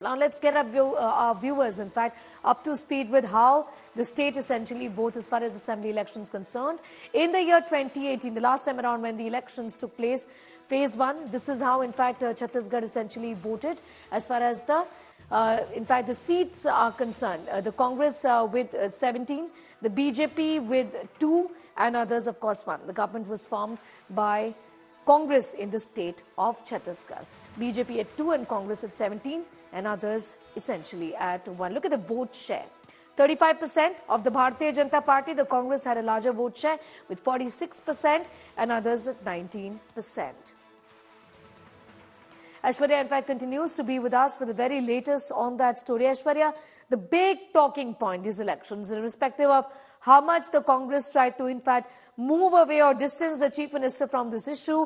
Now let's get our viewers, in fact, up to speed with how the state essentially votes as far as assembly elections concerned. In the year 2018, the last time around when the elections took place, phase 1, this is how, in fact, Chhattisgarh essentially voted as far as the seats are concerned. The Congress with 17, the BJP with 2, and others, of course, 1. The government was formed by Congress in the state of Chhattisgarh. BJP at 2 and Congress at 17. And others essentially at 1. Look at the vote share. 35% of the Bharatiya Janata Party, the Congress had a larger vote share with 46% and others at 19%. Aishwarya, in fact, continues to be with us for the very latest on that story. Aishwarya, the big talking point these elections, irrespective of how much the Congress tried to, in fact, move away or distance the Chief Minister from this issue,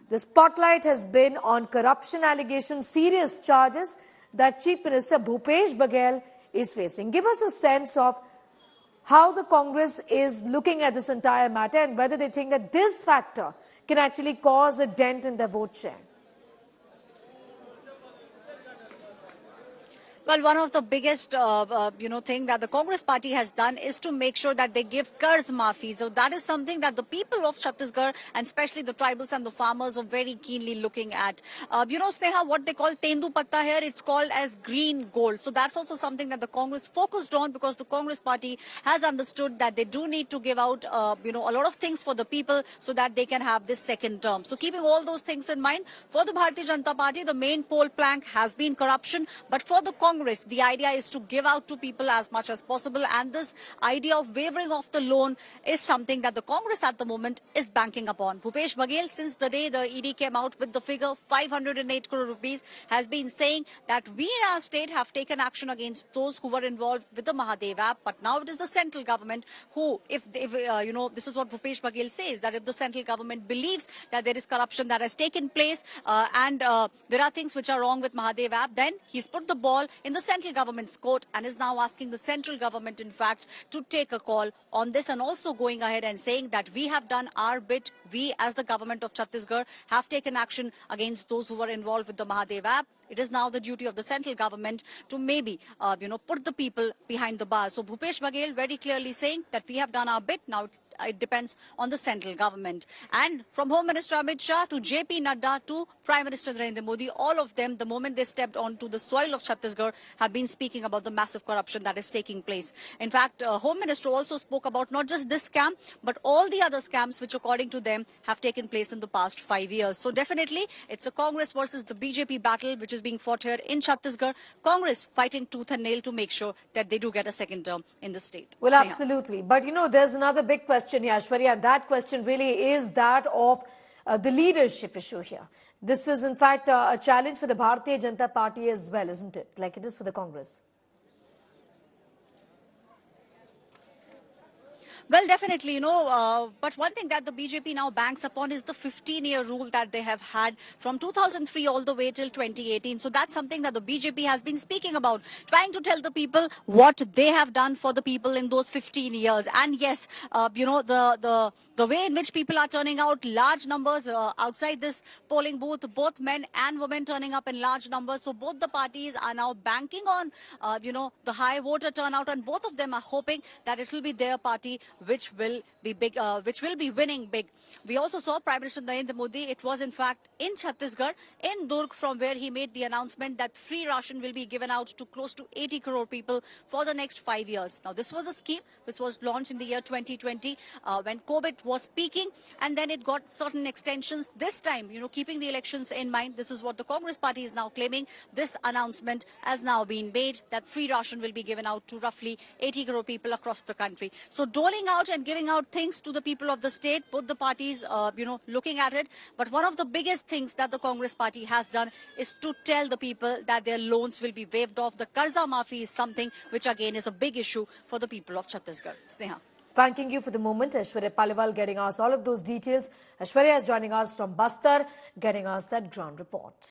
the spotlight has been on corruption allegations, serious charges that Chief Minister Bhupesh Baghel is facing. Give us a sense of how the Congress is looking at this entire matter and whether they think that this factor can actually cause a dent in their vote share. Well, one of the biggest, thing that the Congress party has done is to make sure that they give Qarz Maafi. So that is something that the people of Chhattisgarh and especially the tribals and the farmers are very keenly looking at. Sneha, what they call Tendu Patta here, it's called as green gold. So that's also something that the Congress focused on because the Congress party has understood that they do need to give out, a lot of things for the people so that they can have this second term. So keeping all those things in mind, for the Bharatiya Janata Party, the main poll plank has been corruption. But for the Congress, the idea is to give out to people as much as possible, and this idea of waiving off the loan is something that the Congress at the moment is banking upon. Bhupesh Baghel, since the day the ED came out with the figure 508 crore rupees, has been saying that we in our state have taken action against those who were involved with the Mahadev app, but now it is the central government who, this is what Bhupesh Baghel says, that if the central government believes that there is corruption that has taken place and there are things which are wrong with Mahadev app, then he's put the ball in the central government's court and is now asking the central government, in fact, to take a call on this, and also going ahead and saying that we have done our bit. We, as the government of Chhattisgarh, have taken action against those who were involved with the Mahadev app. It is now the duty of the central government to maybe, put the people behind the bars. So Bhupesh Baghel very clearly saying that we have done our bit. Now it depends on the central government. And from Home Minister Amit Shah to JP Nadda to Prime Minister Narendra Modi, all of them, the moment they stepped onto the soil of Chhattisgarh, have been speaking about the massive corruption that is taking place. In fact, Home Minister also spoke about not just this scam, but all the other scams which, according to them, have taken place in the past 5 years. So definitely, it's a Congress versus the BJP battle, which is being fought here in Chhattisgarh. Congress fighting tooth and nail to make sure that they do get a second term in the state. Well, absolutely. But, there's another big question here, Aishwarya, and that question really is that of the leadership issue here. This is, in fact, a challenge for the Bharatiya Janata Party as well, isn't it? Like it is for the Congress. Well, definitely, but one thing that the BJP now banks upon is the 15-year rule that they have had from 2003 all the way till 2018. So that's something that the BJP has been speaking about, trying to tell the people what they have done for the people in those 15 years. And yes, the way in which people are turning out, large numbers outside this polling booth, both men and women turning up in large numbers. So both the parties are now banking on, the high voter turnout, and both of them are hoping that it will be their party which will be big, which will be winning big. We also saw Prime Minister Narendra Modi. It was, in fact, in Chhattisgarh, in Durg, from where he made the announcement that free ration will be given out to close to 80 crore people for the next 5 years. Now, this was a scheme which was launched in the year 2020 when COVID was peaking, and then it got certain extensions. This time, keeping the elections in mind, this is what the Congress party is now claiming. This announcement has now been made that free ration will be given out to roughly 80 crore people across the country. So doling out and giving out things to the people of the state, both the parties, looking at it. But one of the biggest things that the Congress party has done is to tell the people that their loans will be waived off. The Qarza Maafi is something which, again, is a big issue for the people of Chhattisgarh. Sneha. Thanking you for the moment. Aishwarya Paliwal getting us all of those details. Aishwarya is joining us from Bastar, getting us that ground report.